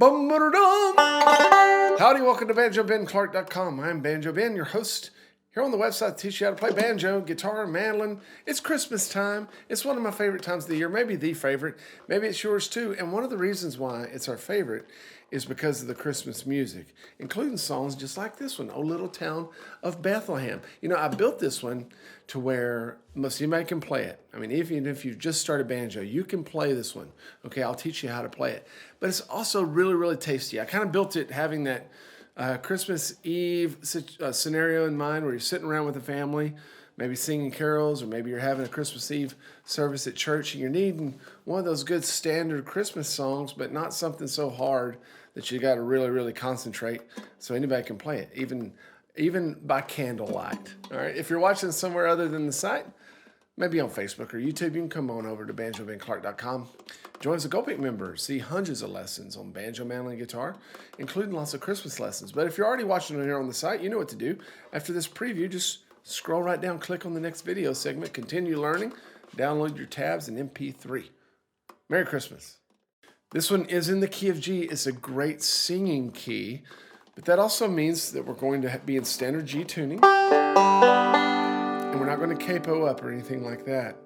Bum-ba-da-dum. Howdy, welcome to BanjoBenClark.com. I'm Banjo Ben, your host here on the website to teach you how to play banjo, guitar, mandolin. It's Christmas time. It's one of my favorite times of the year, maybe the favorite. Maybe it's yours too. And one of the reasons why it's our favorite is because of the Christmas music, including songs just like this one, O Little Town of Bethlehem. You know, I built this one to where most anybody can play it. I mean, even if you've just started banjo, you can play this one. Okay, I'll teach you how to play it. But it's also really, really tasty. I kind of built it having that Christmas Eve scenario in mind where you're sitting around with the family, maybe singing carols, or maybe you're having a Christmas Eve service at church and you're needing one of those good standard Christmas songs, but not something so hard that you got to really, really concentrate so anybody can play it, even by candlelight. All right, if you're watching somewhere other than the site, maybe on Facebook or YouTube, you can come on over to BanjoBenClark.com. Join as a GoPick member. See hundreds of lessons on banjo, mandolin, guitar, including lots of Christmas lessons. But if you're already watching it here on the site, you know what to do. After this preview, just scroll right down, click on the next video segment, continue learning, download your tabs in MP3. Merry Christmas. This one is in the key of G. It's a great singing key, but that also means that we're going to be in standard G tuning, and we're not going to capo up or anything like that.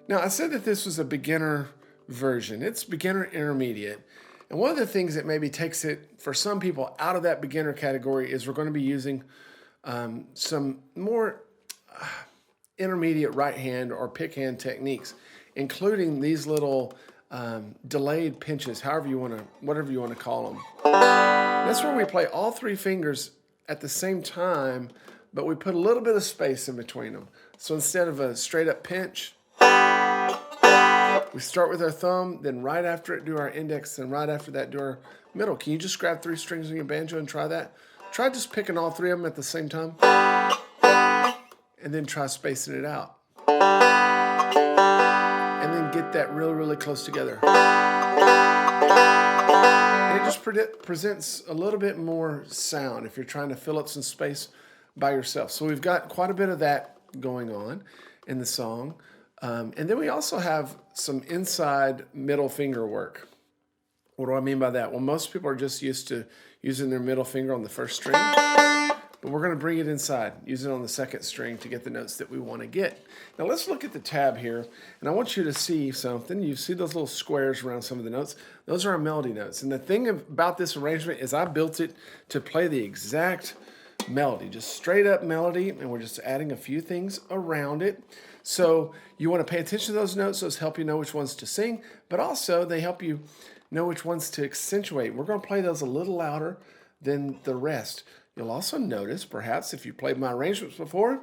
Now, I said that this was a beginner version. It's beginner intermediate. And one of the things that maybe takes it, for some people, out of that beginner category is we're going to be using some more intermediate right hand or pick hand techniques, including these little delayed pinches, whatever you want to call them. That's where we play all three fingers at the same time, but we put a little bit of space in between them. So instead of a straight up pinch, we start with our thumb, then right after it do our index, then right after that do our middle. Can you just grab three strings on your banjo and try that? Try just picking all three of them at the same time, and then try spacing it out. And then get that really, really close together. And it just presents a little bit more sound if you're trying to fill up some space by yourself. So we've got quite a bit of that going on in the song. And then we also have some inside middle finger work. What do I mean by that? Well, most people are just used to using their middle finger on the first string, but we're going to bring it inside, use it on the second string to get the notes that we want to get. Now let's look at the tab here, and I want you to see something. You see those little squares around some of the notes? Those are our melody notes. And the thing about this arrangement is I built it to play the exact melody, just straight up melody, and we're just adding a few things around it. So you want to pay attention to those notes. Those help you know which ones to sing, but also they help you know which ones to accentuate. We're going to play those a little louder than the rest. You'll also notice, perhaps if you played my arrangements before,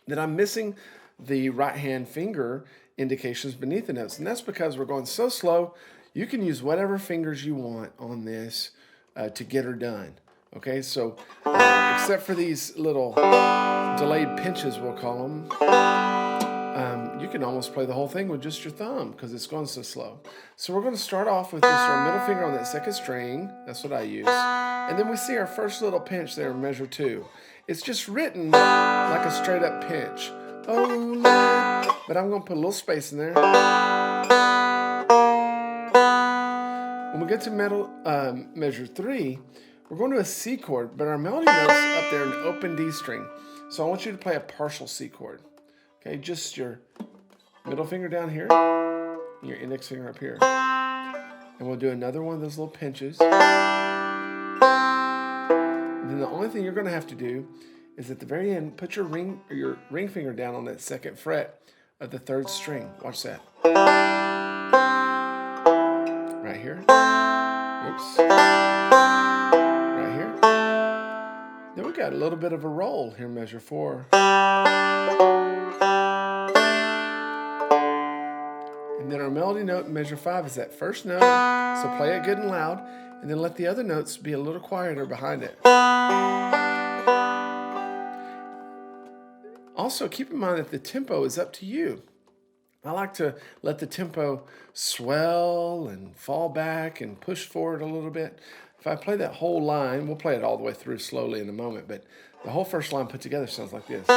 that I'm missing the right hand finger indications beneath the notes. And that's because we're going so slow, you can use whatever fingers you want on this to get her done. Okay, so except for these little delayed pinches, we'll call them, you can almost play the whole thing with just your thumb because it's going so slow. So we're going to start off with just our middle finger on that second string. That's what I use. And then we see our first little pinch there in measure 2. It's just written like a straight up pinch. Oh, but I'm going to put a little space in there. When we get to measure 3, we're going to a C chord, but our melody note's up there in the open D string. So I want you to play a partial C chord. Okay, just your middle finger down here, and your index finger up here. And we'll do another one of those little pinches. And then the only thing you're going to have to do is at the very end, put your ring finger down on that second fret of the third string. Watch that. Right here. Oops. Right here. Then we got a little bit of a roll here, measure 4. And then our melody note in measure 5 is that first note, so play it good and loud, and then let the other notes be a little quieter behind it. Also, keep in mind that the tempo is up to you. I like to let the tempo swell and fall back and push forward a little bit. If I play that whole line, we'll play it all the way through slowly in a moment, but the whole first line put together sounds like this.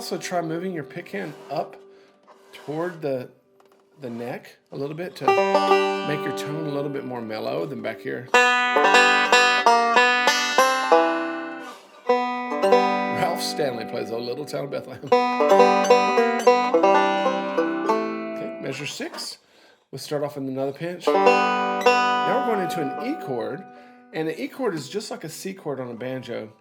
also try moving your pick hand up toward the neck a little bit to make your tone a little bit more mellow than back here. Ralph Stanley plays A Little Town of Bethlehem. Okay, measure 6. We'll start off with another pinch. Now we're going into an E chord, and an E chord is just like a C chord on a banjo,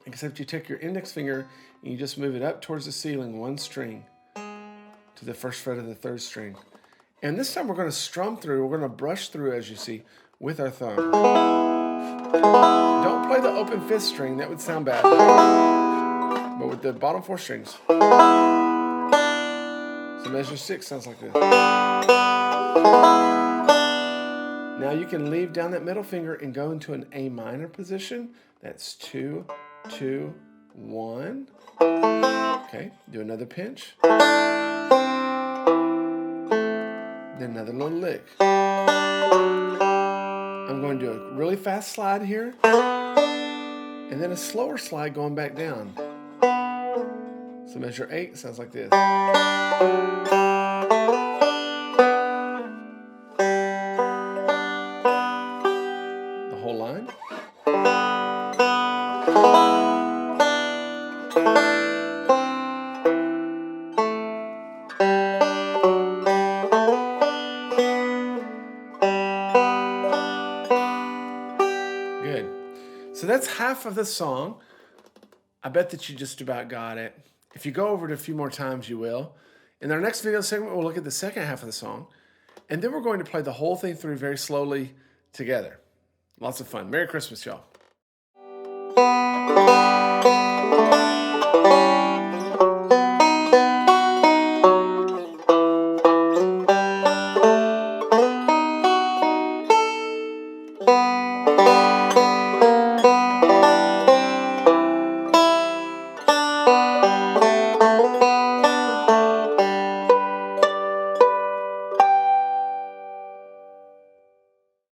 except you take your index finger and you just move it up towards the ceiling 1 string to the 1st fret of the 3rd string. And this time we're going to strum through, we're going to brush through, as you see, with our thumb. Don't play the open 5th string, that would sound bad. But with the bottom 4 strings. So measure 6 sounds like this. Now you can leave down that middle finger and go into an A minor position. That's 2, 2, 1. Okay, do another pinch. Then another little lick. I'm going to do a really fast slide here, and then a slower slide going back down. So measure 8 sounds like this. The whole line. Good. So that's half of the song. I bet that you just about got it. If you go over it a few more times, you will. In our next video segment, we'll look at the second half of the song. And then we're going to play the whole thing through very slowly together. Lots of fun. Merry Christmas, y'all.